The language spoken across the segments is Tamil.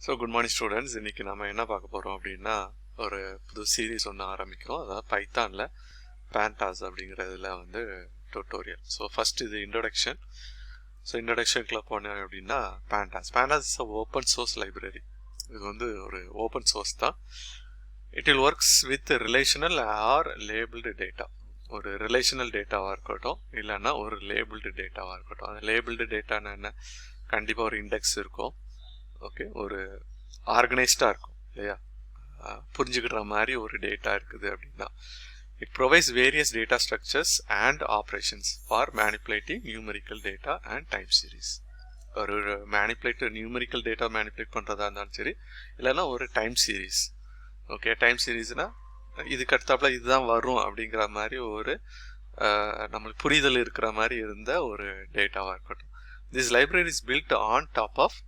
So good morning students. இன்னைக்கு நாம என்ன பார்க்க போறோம் அப்படின்னா ஒரு புது சீரிஸ் ஒன்று ஆரம்பிக்கிறோம். அதாவது பைத்தான்ல pandas அப்படிங்கிறதுல வந்து டுட்டோரியல். ஸோ ஃபர்ஸ்ட் இது இன்ட்ரோடக்ஷன். ஸோ இன்ட்ரோடக்ஷனுக்குள்ள போனேன் அப்படின்னா pandas is a open source library. இது வந்து ஒரு ஓப்பன் சோர்ஸ் தான். It will works with relational or labelled data. ஒரு ரிலேஷனல் டேட்டாவாக இருக்கட்டும், இல்லைன்னா ஒரு லேபிள்டு டேட்டாவாக இருக்கட்டும். அந்த லேபிள்டு டேட்டான்னு என்ன, கண்டிப்பாக ஒரு இண்டெக்ஸ் இருக்கும். ஓகே, ஒரு ஆர்கனைஸ்டாக இருக்கும் இல்லையா, புரிஞ்சுக்கிற மாதிரி ஒரு டேட்டா இருக்குது அப்படின்னா. It provides various data structures and operations for manipulating numerical data and time series. ஒரு நியூமெரிக்கல் டேட்டா மேனிப்புலேட் பண்ணுறதா இருந்தாலும் சரி, இல்லைன்னா ஒரு டைம் சீரீஸ். ஓகே, டைம் சீரீஸ்னால் இதுக்கு அடுத்தாப்புல இதுதான் வரும் அப்படிங்கிற மாதிரி ஒரு நம்மளுக்கு புரிதல் இருக்கிற மாதிரி இருந்த ஒரு டேட்டாவாக இருக்கட்டும். This library is built on top of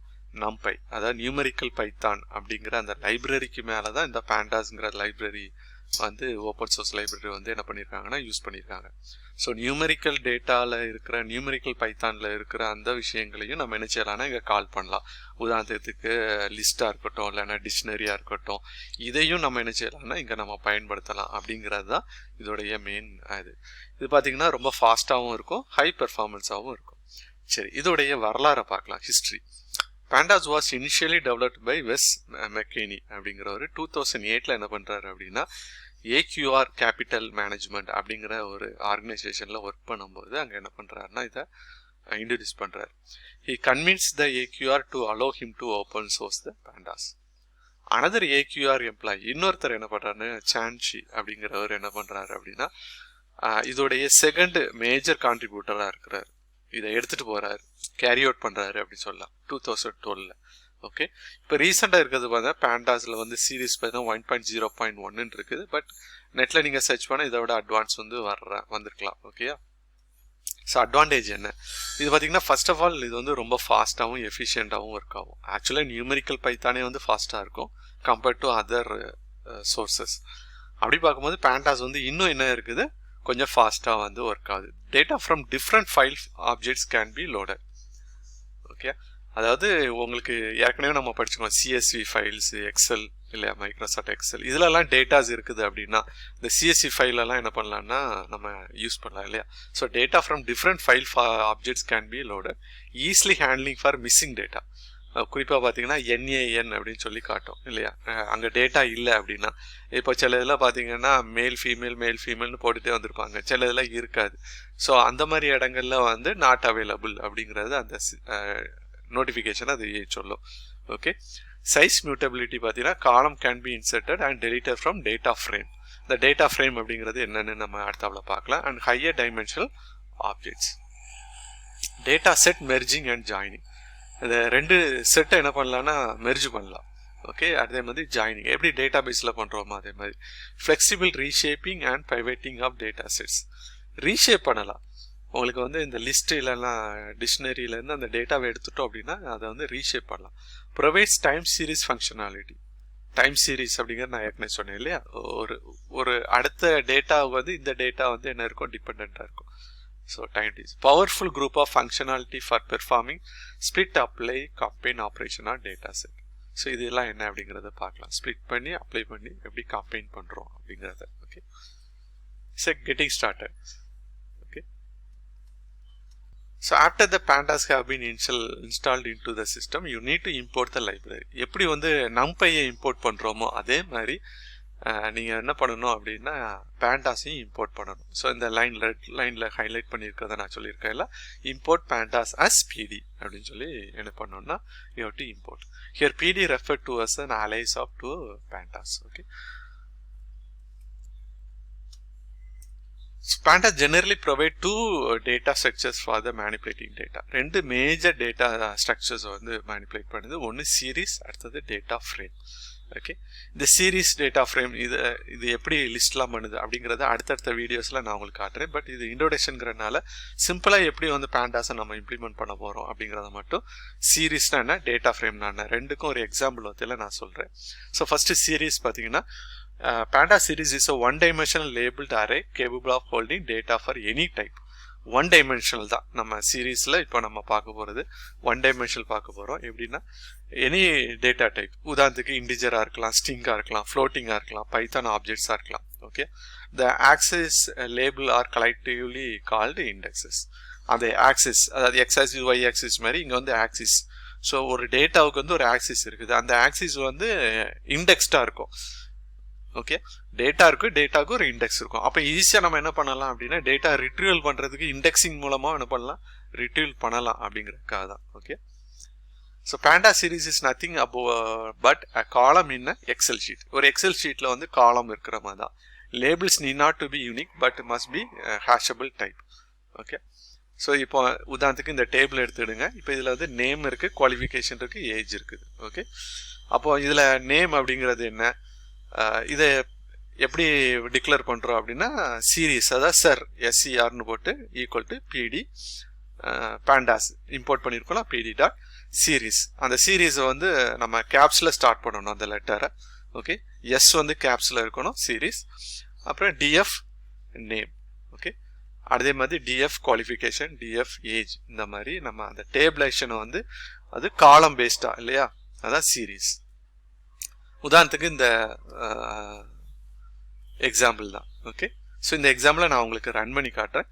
NumPy, அதாவது நியூமெரிக்கல் பைத்தான் அப்படிங்கிற அந்த லைப்ரரிக்கு மேலே தான் இந்த pandas-ங்கிற லைப்ரரி வந்து ஓப்பன் சோர்ஸ் லைப்ரரி வந்து என்ன பண்ணியிருக்காங்கன்னா யூஸ் பண்ணியிருக்காங்க. ஸோ நியூமெரிக்கல் டேட்டாவில் இருக்கிற நியூமெரிக்கல் பைத்தானில் இருக்கிற அந்த விஷயங்களையும் நம்ம என்ன செய்யலாம்னா இங்கே கால் பண்ணலாம். உதாரணத்துக்கு லிஸ்ட்டாக இருக்கட்டும், இல்லைன்னா டிக்ஷனரியாக இருக்கட்டும், இதையும் நம்ம என்ன செய்யலாம்னா இங்கே நம்ம பயன்படுத்தலாம் அப்படிங்கிறது தான் இதோடைய மெயின். இது பார்த்திங்கன்னா ரொம்ப ஃபாஸ்ட்டாகவும் இருக்கும், ஹை பெர்ஃபார்மன்ஸாகவும் இருக்கும். சரி, இதோடைய வரலாறை பார்க்கலாம், history. Pandas was initially developed by Wes McKinney அப்படிங்கிறவர் 2008 என்ன பண்ணுறாரு அப்படின்னா AQR கேபிட்டல் மேனேஜ்மெண்ட் அப்படிங்கிற ஒரு ஆர்கனைசேஷனில் ஒர்க் பண்ணும்போது அங்கே என்ன பண்ணுறாருன்னா இதை இன்ட்ரடியூஸ் பண்ணுறாரு. He convinced the AQR to allow him to open source the pandas. Another AQR employee, இன்னொருத்தர் என்ன பண்ணுறாருன்னு சான்ஷி அப்படிங்கிறவர் என்ன பண்ணுறாரு அப்படின்னா இதோடைய செகண்ட் மேஜர் கான்ட்ரிபியூட்டராக இருக்கிறார். இதை எடுத்துகிட்டு போகிறாரு, கேரி அவுட் பண்ணுறாரு அப்படின்னு சொல்லலாம் 2012. ஓகே, இப்போ ரீசெண்டாக இருக்கிறது பார்த்தா பேண்டாஸில் வந்து சீரீஸ் பார்த்தீங்கன்னா 1.0.1 இருக்குது. பட் நெட்டில் நீங்கள் சர்ச் பண்ணால் இதை விட அட்வான்ஸ் வந்து வந்திருக்கலாம். ஓகேயா, ஸோ அட்வான்டேஜ் என்ன, இது பார்த்தீங்கன்னா ஃபர்ஸ்ட் ஆஃப் ஆல் இது வந்து ரொம்ப ஃபாஸ்ட்டாகவும் எஃபிஷியண்ட்டாகவும் ஒர்க் ஆகும். ஆக்சுவலாக நியூமெரிக்கல் பைத்தானே வந்து ஃபாஸ்ட்டாக இருக்கும் கம்பேர்ட் டு அதர் சோர்சஸ். அப்படி பார்க்கும்போது pandas வந்து இன்னும் என்ன இருக்குது, கொஞ்சம் ஃபாஸ்ட்டாக வந்து ஒர்க் ஆகுது. Data from different file objects can be loaded. Okay, அதாவது உங்களுக்கு ஏற்கனவே நம்ம படிச்சுக்கோம் CSV ஃபைல்ஸ், எக்ஸல் இல்லையா, மைக்ரோசாஃப்ட் எக்ஸல், இதிலெல்லாம் டேட்டாஸ் இருக்குது அப்படின்னா இந்த CSV ஃபைலெல்லாம் என்ன பண்ணலான்னா நம்ம யூஸ் பண்ணலாம் இல்லையா. So data from different file objects can be loaded, easily handling for missing data. குறிப்பாக பார்த்தீங்கன்னா NaN அப்படின்னு சொல்லி காட்டும் இல்லையா, அங்கே டேட்டா இல்லை அப்படின்னா. இப்போ சில இதில் பார்த்தீங்கன்னா மேல் ஃபீமேல்னு போட்டுகிட்டே வந்திருப்பாங்க, சில இதில் இருக்காது. ஸோ அந்த மாதிரி இடங்கள்ல வந்து நாட் அவைலபிள் அப்படிங்கிறது அந்த நோட்டிஃபிகேஷன் அது சொல்லும். ஓகே, சைஸ் மியூட்டபிலிட்டி பார்த்தீங்கன்னா காலம் can be inserted and deleted from data frame. இந்த டேட்டா ஃப்ரேம் அப்படிங்கிறது என்னென்னு நம்ம அடுத்தாவில் பார்க்கலாம். And higher dimensional objects. Data set merging and joining, இந்த ரெண்டு செட்டை என்ன பண்ணலான்னா மெர்ஜ் பண்ணலாம். ஓகே, அதே மாதிரி ஜாயினிங் எப்படி டேட்டா பேஸில் பண்ணுறோமோ அதே மாதிரி. Flexible reshaping and pivoting of data sets, reshape பண்ணலாம். உங்களுக்கு வந்து இந்த லிஸ்ட்டு இல்லைன்னா டிக்ஷனரியிலேருந்து அந்த டேட்டாவை எடுத்துட்டோம் அப்படின்னா அதை வந்து ரீஷேப் பண்ணலாம். Provides time series functionality. Time series அப்படிங்கிறது நான் ஏற்கனவே சொன்னேன் இல்லையா, ஒரு அடுத்த டேட்டாவுக்கு வந்து இந்த டேட்டா வந்து என்ன இருக்கும், டிபெண்ட்டாக இருக்கும். So time is powerful group of functionality for performing split, apply, combine operation on data set. So இதெல்லாம் என்ன அப்படிங்கிறத பார்க்கலாம். ஸ்ப்ளிட் பண்ணி அப்ளை பண்ணி எப்படி கம்பைன் பண்ணுறோம் அப்படிங்கிறத. Okay, so getting started. Okay, so after the pandas have been installed into the system, you need to import the library. எப்படி வந்து NumPy-ஐ இம்போர்ட் பண்ணுறோமோ அதே மாதிரி நீங்கள் என்ன பண்ணணும் அப்படின்னா பேண்டாஸையும் இம்போர்ட் பண்ணணும். ஸோ இந்த ரெட் லைனில் ஹைலைட் பண்ணியிருக்கிறத நான் சொல்லியிருக்கேன் இல்லை, இம்போர்ட் pandas as PD அப்படின்னு சொல்லி என்ன பண்ணணும்னா you have to import. Here PD refer to as an alias of to pandas. Okay, pandas generally provide two data structures for the manipulating data. ரெண்டு மேஜர் டேட்டா ஸ்ட்ரக்சர்ஸ் வந்து மேனிப்புலேட் பண்ணுது. ஒன்று சீரீஸ், அடுத்தது டேட்டா ஃப்ரேம். ஓகே, இந்த சீரீஸ் டேட்டா ஃப்ரேம் இது எப்படி லிஸ்ட்லாம் பண்ணுது அப்படிங்கிறத அடுத்தடுத்த வீடியோஸில் நான் உங்களுக்கு காட்டுறேன். பட் இது இன்ட்ரோடக்ஷனுங்கிறதுனால சிம்பிளாக எப்படி வந்து பேண்டாஸை நம்ம இம்ப்ளிமெண்ட் பண்ண போகிறோம் அப்படிங்கிறத மட்டும், சீரீஸ்னா என்ன, டேட்டா ஃப்ரேம்னா என்ன, ரெண்டுக்கும் ஒரு எக்ஸாம்பிள் வந்து நான் சொல்கிறேன். ஸோ ஃபஸ்ட்டு சீரீஸ் பார்த்தீங்கன்னா pandas series is a one-dimensional labeled array capable of holding data for any type. One dimensional தான். நம்ம சீரீஸில் இப்போ நம்ம பார்க்க போகிறது ஒன் டைமென்ஷனல் பார்க்க போகிறோம். எப்படின்னா எனி டேட்டா டைப், உதாரணத்துக்கு இன்டிஜராக இருக்கலாம், ஸ்ட்ரிங்காக இருக்கலாம், ஃப்ளோட்டிங்காக இருக்கலாம், பைத்தான் ஆப்ஜெக்ட்ஸாக இருக்கலாம். Okay, the axis label are collectively called indexes. அந்த ஆக்சிஸ், அதாவது எக்ஸ் ஆக்சிஸ் ஒய் ஆக்சிஸ் மாதிரி இங்கே வந்து ஆக்சிஸ். ஸோ ஒரு டேட்டாவுக்கு வந்து ஒரு ஆக்சிஸ் இருக்குது, அந்த ஆக்சிஸ் வந்து இண்டெக்ஸ்டாக இருக்கும். ஓகே, டேட்டா இருக்கு, டேட்டாவுக்கு ஒரு இண்டெக்ஸ் இருக்கும். அப்போ ஈஸியாக நம்ம என்ன பண்ணலாம் அப்படின்னா டேட்டா ரிட்ரீவல் பண்ணுறதுக்கு இண்டெக்ஸிங் மூலமாக என்ன பண்ணலாம், ரிட்ரீவல் பண்ணலாம் அப்படிங்கிறதுக்காக தான். Okay, so panda series is nothing but a column in a Excel sheet. ஒரு எக்ஸல் ஷீட்டில் வந்து காலம் இருக்கிற மாதிரி தான். Labels need not to be unique but must be hashable type. Okay, so இப்போ உதாரணத்துக்கு இந்த டேபிள் எடுத்துடுங்க. இப்போ இதில் வந்து நேம் இருக்குது, குவாலிஃபிகேஷன் இருக்குது, ஏஜ் இருக்குது. ஓகே, அப்போது இதில் நேம் அப்படிங்கிறது என்ன, இதை எப்படி டிக்ளேர் பண்ணுறோம் அப்படின்னா சீரீஸ், அதாவது சர் எஸ்சிஆர்னு போட்டு ஈக்குவல் டு பிடி பேண்டாஸ் இம்போர்ட் பண்ணியிருக்கோம், பிடி டாட் சீரீஸ். அந்த சீரீஸை வந்து நம்ம கேப்ஸில் ஸ்டார்ட் பண்ணணும் அந்த லெட்டரை. ஓகே, எஸ் வந்து கேப்ஸில் இருக்கணும் சீரீஸ். அப்புறம் டிஎஃப் நேம். ஓகே, அதே மாதிரி டிஎஃப் குவாலிஃபிகேஷன், டிஎஃப் ஏஜ். இந்த மாதிரி நம்ம அந்த டேபிளேஷனை வந்து அது காலம் பேஸ்டாக இல்லையா, அதான் சீரீஸ். உதாரணத்துக்கு இந்த எக்ஸாம்பிள் தான். ஓகே, ஸோ இந்த எக்ஸாம்பிளை நான் உங்களுக்கு ரன் பண்ணி காட்டுறேன்.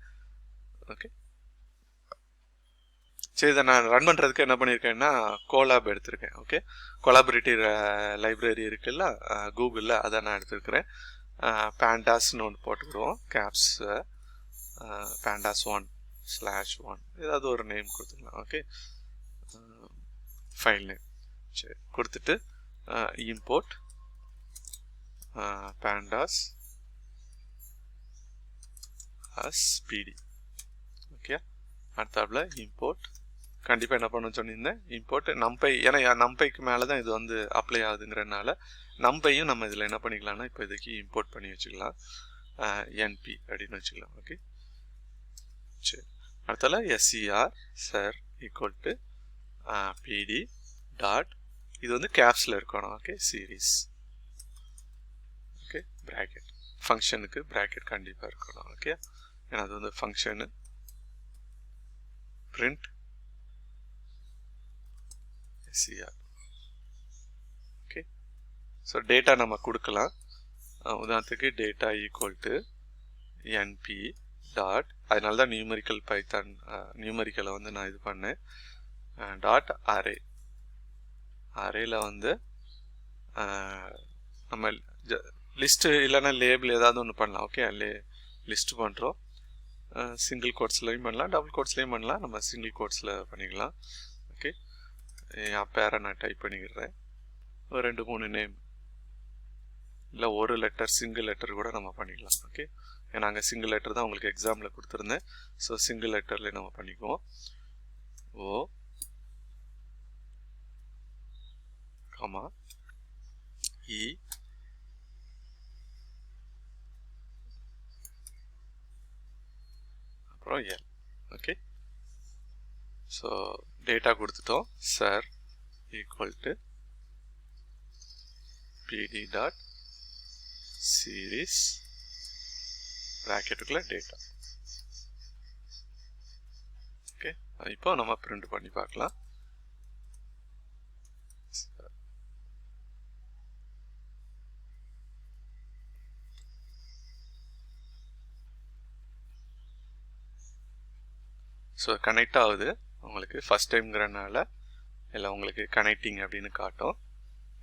ஓகே, சரி, இதை நான் ரன் பண்ணுறதுக்கு என்ன பண்ணியிருக்கேன்னா கோலாப் எடுத்திருக்கேன். ஓகே, கொலாபரேட்டிவ் லைப்ரரி இருக்குல்ல கூகுளில், அதை நான் எடுத்துருக்கிறேன். பேண்டாஸ்ன்னு ஒன்று போட்டுக்கிடுவோம், கேப்ஸ் pandas1/1 ஏதாவது ஒரு நேம் கொடுத்துக்கலாம். ஓகே, ஃபைல் நேம் சரி கொடுத்துட்டு import pandas as pd. Okay, அடுத்தாப்புல இம்போர்ட் கண்டிப்பாக என்ன பண்ணணும்னு சொன்னிருந்தேன், இம்போர்ட் நம்பை. ஏன்னா நம்பைக்கு மேலே தான் இது வந்து அப்ளை ஆகுதுங்கிறதுனால நம்பையும் நம்ம இதில் என்ன பண்ணிக்கலாம்னா இப்போ இதுக்கு இம்போர்ட் பண்ணி வச்சுக்கலாம், என்பி அப்படின்னு வச்சுக்கலாம். ஓகே, சரி, அடுத்தால SCR sir equal to PD dot, இது வந்து கேப்ஸில் இருக்கணும். Okay, series. ஓகே, ப்ராக்கெட், ஃபங்க்ஷனுக்கு ப்ராக்கெட் கண்டிப்பாக இருக்கணும். ஓகே, ஏன்னா அது வந்து function. Print SCR. Okay, so data நம்ம கொடுக்கலாம். உதாரணத்துக்கு data equal to NP dot, அதனால தான் நியூமரிக்கல் பைத்தான் நியூமரிக்கலை வந்து நான் இது பண்ணேன், டாட் அரே. அரேல வந்து நம்ம லிஸ்ட்டு இல்லைன்னா லேபிள் ஏதாவது ஒன்று பண்ணலாம். ஓகே, லிஸ்ட்டு பண்ணுறோம், சிங்கிள் கோட்ஸ்லையும் பண்ணலாம், டபுள் கோட்ஸ்லையும் பண்ணலாம், நம்ம சிங்கிள் கோட்ஸில் பண்ணிக்கலாம். ஓகே, என் பேரை நான் டைப் பண்ணிக்கிறேன், ஒரு 2-3 நேம், இல்லை ஒரு லெட்டர் சிங்கிள் லெட்டர் கூட நம்ம பண்ணிக்கலாம். ஓகே, ஏன்னா அங்கே சிங்கிள் லெட்டர் தான் உங்களுக்கு எக்ஸாமில் கொடுத்துருந்தேன். ஸோ சிங்கிள் லெட்டர்லேயே நம்ம பண்ணிக்குவோம். ஓ கமா இ அப்புறம் எல். ஓகே, ஸோ டேட்டா கொடுத்துட்டோம், sir equal to PD dot series ப்ராக்கெட்டுக்குள்ள data. Okay, இப்போ நம்ம பிரிண்ட் பண்ணி பார்க்கலாம். ஸோ கனெக்ட் ஆகுது உங்களுக்கு ஃபஸ்ட் டைம்ங்கிறனால, இல்லை உங்களுக்கு கனெக்டிங் அப்படின்னு காட்டும்.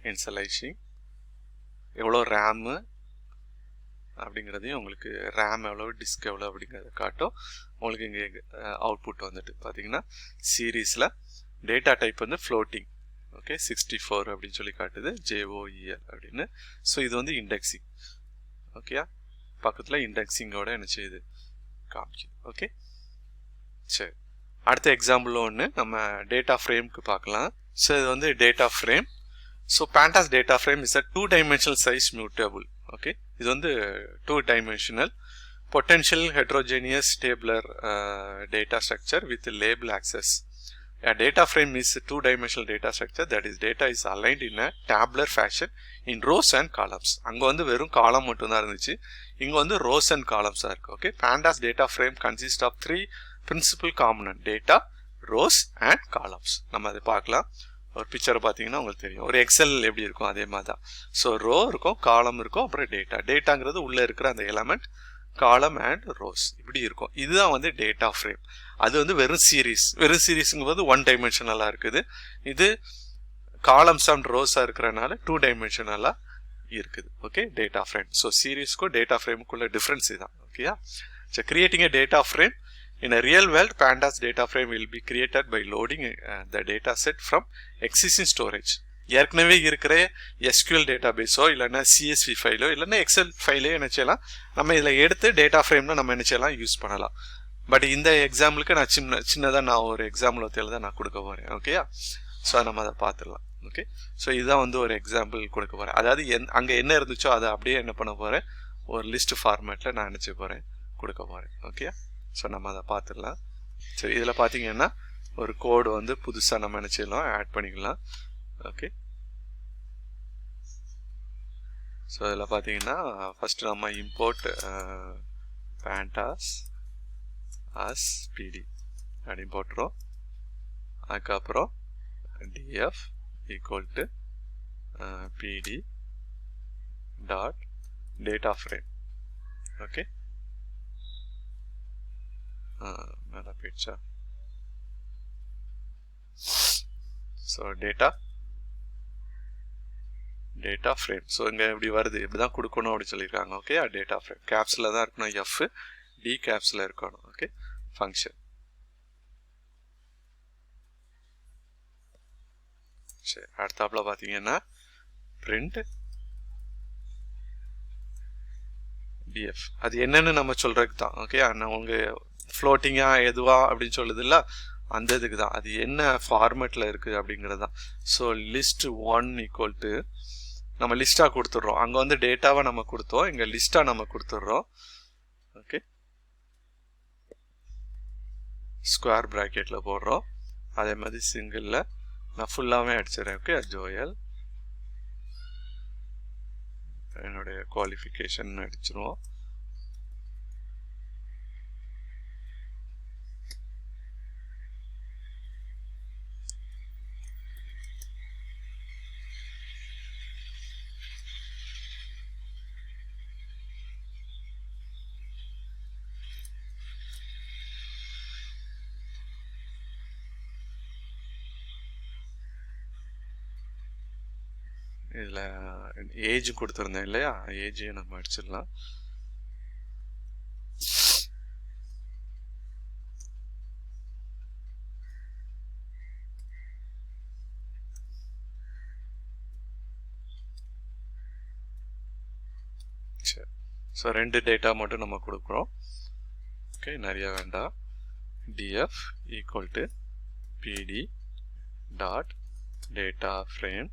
இன்சலைசிங் எவ்வளோ ரேமு அப்படிங்கிறதையும் உங்களுக்கு ரேம் எவ்வளோ, டிஸ்க் எவ்வளோ அப்படிங்கிறத காட்டும். உங்களுக்கு இங்கே அவுட்புட் வந்துட்டு பார்த்தீங்கன்னா சீரீஸில் டேட்டா டைப் வந்து ஃப்ளோட்டிங். ஓகே, 64 அப்படின்னு சொல்லி காட்டுது, JOEL அப்படின்னு. ஸோ இது வந்து இண்டெக்ஸிங். ஓகேயா, பக்கத்தில் இண்டெக்ஸிங்கோட என்ன செய்யுது காமிக்குது. ஓகே, சரி, அடுத்த எக்ஸாம்பிள் ஒன்று நம்ம டேட்டா ஃப்ரேம்க்கு பார்க்கலாம். ஸோ இது வந்து data frame. So pandas data frame is a 2-dimensional size mutable. Okay, இது வந்து 2-dimensional potential heterogeneous tabular data structure with label access A data frame is a two-dimensional data structure, that is data is aligned in a tabular fashion in rows and columns. அங்க வந்து வெறும் காலம் மட்டும் தான் இருந்துச்சு, இங்க வந்து rows and columns ஆ இருக்கு. Okay, pandas data frame consists of three principal component: data, rows and columns. நம்ம அதை பார்க்கலாம். ஒரு பிக்சர் பார்த்தீங்கன்னா உங்களுக்கு தெரியும். ஒரு எக்ஸல் எப்படி இருக்கும் அதே மாதிரி தான். ஸோ ரோ இருக்கும், காலம் இருக்கும், அப்புறம் டேட்டாங்கிறது உள்ளே இருக்கிற அந்த எலமெண்ட், காலம் அண்ட் ரோஸ் இப்படி இருக்கும். இதுதான் வந்து டேட்டா ஃப்ரேம். அது வந்து வெறும் சீரீஸுங்கும்போது ஒன் டைமென்ஷனலாக இருக்குது. இது காலம்ஸ் அண்ட் ரோஸாக இருக்கிறனால டூ டைமென்ஷனலாக இருக்குது. Okay, data frame. ஸோ சீரீஸ்க்கும் டேட்டா ஃப்ரேமுக்குள்ள டிஃப்ரென்ஸ் இதுதான். ஓகேயா? So creating a data frame in a real world, pandas data frame will be created by loading the data set from existing storage. ஏற்கனவே இருக்கிற SQL டேட்டாபேஸோ இல்லைன்னா CSV ஃபைலோ இல்லைன்னா எக்ஸல் ஃபைலோ என்ன செய்யலாம், நம்ம இதில் எடுத்து டேட்டா ஃப்ரேம்ல நம்ம என்ன செய்யலாம், யூஸ் பண்ணலாம். பட் இந்த எக்ஸாம்பிளுக்கு நான் சின்னதாக நான் ஒரு எக்ஸாம்பிள் தான் நான் கொடுக்க போகிறேன். ஓகேயா? ஸோ நம்ம அதை பார்த்துடலாம். ஓகே, ஸோ இதுதான் வந்து ஒரு எக்ஸாம்பிள் கொடுக்க போகிறேன். அதாவது அங்கே என்ன இருந்துச்சோ அதை அப்படியே என்ன பண்ண போகிறேன், ஒரு லிஸ்ட் ஃபார்மேட்டில் நான் நினச்சி போகிறேன், கொடுக்க போகிறேன். ஓகே, ஸோ நம்ம அதை பார்த்துடலாம். சரி, இதில் பார்த்தீங்கன்னா ஒரு கோடு வந்து புதுசாக நம்ம நினச்சிடலாம், ஆட் பண்ணிக்கலாம். ஓகே, ஸோ இதில் பார்த்தீங்கன்னா ஃபஸ்ட்டு நம்ம இம்போர்ட் pandas as pd அப்படின்னு போட்டுரும். அதுக்கப்புறம் df equal to pd dot data frame. Okay, மேலே போயிடுச்சா? So data frame. ஸோ இங்கே இப்படி வருது, இப்படி தான் கொடுக்கணும் அப்படின்னு சொல்லியிருக்காங்க. ஓகே, டேட்டா ஃப்ரேம் கேப்ஸில் தான் இருக்கணும், எஃப் டி கேப்ஸில் இருக்கணும். Okay, function. சரி, அடுத்தாப்புல பார்த்தீங்கன்னா பிரிண்ட் டிஎஃப். அது என்னன்னு நம்ம சொல்றதுக்கு தான். ஓகே, உங்க ஃப்ளோட்டிங்கா எதுவா அப்படின்னு சொல்லுது இல்லை, அந்த இதுக்கு தான். அது என்ன ஃபார்மேட்டில் இருக்குது அப்படிங்கிறது தான். ஸோ லிஸ்ட் 1 ஈக்குவல் டு நம்ம லிஸ்ட்டாக கொடுத்துட்றோம். அங்கே வந்து டேட்டாவை நம்ம கொடுத்தோம், இங்கே லிஸ்ட்டாக நம்ம கொடுத்துட்றோம். ஓகே, ஸ்கொயர் ப்ராக்கெட்டில் போடுறோம். அதே மாதிரி சிங்கிளில் நான் ஃபுல்லாகவே அடிச்சிடறேன். ஓகே, ஜோயல் என்னுடைய குவாலிஃபிகேஷன் அடிச்சிருவோம். இதில் ஏஜ் கொடுத்துருந்தேன் இல்லையா, ஏஜையும் நம்ம அடிச்சிடலாம். சரி, ஸோ 2 டேட்டா மட்டும் நம்ம கொடுக்குறோம். ஓகே, நிறைய வேண்டாம். df equal to pd dot data frame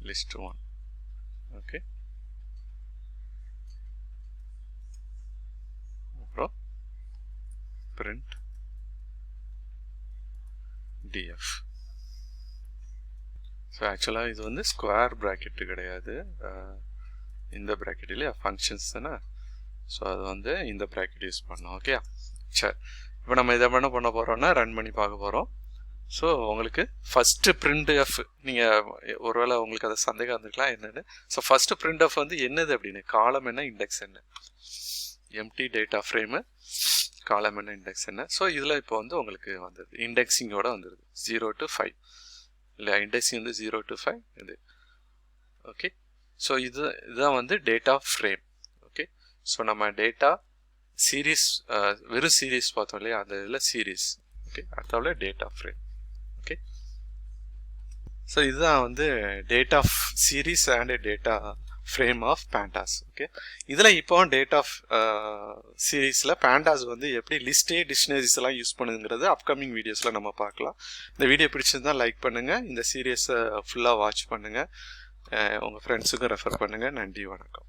list 1. Okay, அப்புறம் print df. ஸோ ஆக்சுவலாக இது வந்து ஸ்கொயர் ப்ராக்கெட்டு கிடையாது, இந்த ப்ராக்கெட் இல்லையா, ஃபங்க்ஷன்ஸ் தானே. ஸோ அது வந்து இந்த ப்ராக்கெட் யூஸ் பண்ணோம். ஓகே, சரி, இப்போ நம்ம இதை என்ன பண்ண போகிறோம்னா ரன் பண்ணி பார்க்க போகிறோம். ஸோ உங்களுக்கு ஃபஸ்ட்டு பிரிண்ட் எஃப், நீங்கள் ஒருவேளை உங்களுக்கு அதை சந்தேகம் இருந்துக்கலாம் என்னென்னு. ஸோ ஃபஸ்ட்டு பிரிண்ட் எஃப் வந்து என்னது அப்படின்னு, காலம் என்ன, இண்டெக்ஸ் என்ன, எம்டி டேட்டா ஃப்ரேமு, காலம் என்ன, இண்டெக்ஸ் என்ன. ஸோ இதில் இப்போ வந்து உங்களுக்கு வந்துடுது, இண்டெக்ஸிங்கோட வந்துடுது 0 to 5 இல்லை, இண்டெக்ஸிங் வந்து 0 to 5 இது. ஓகே, ஸோ இதுதான் வந்து டேட்டா ஃப்ரேம். ஓகே, ஸோ நம்ம டேட்டா சீரீஸ், வெறும் சீரீஸ் பார்த்தோம் இல்லையா, அந்த இதில் சீரீஸ். ஓகே, அடுத்தாப்புல டேட்டா ஃப்ரேம். ஓகே, ஸோ இதுதான் வந்து data series and data frame of pandas. Okay, இதில் இப்போ டேட் ஆஃப் சீரீஸில் pandas வந்து எப்படி லிஸ்டே டிக்ஷனரிஸ் எல்லாம் யூஸ் பண்ணுங்கிறது அப்கமிங் வீடியோஸில் நம்ம பார்க்கலாம். இந்த வீடியோ பிடிச்சிருந்தா லைக் பண்ணுங்கள், இந்த சீரியஸை ஃபுல்லாக வாட்ச் பண்ணுங்கள், உங்கள் ஃப்ரெண்ட்ஸுக்கும் ரெஃபர் பண்ணுங்கள். நன்றி, வணக்கம்.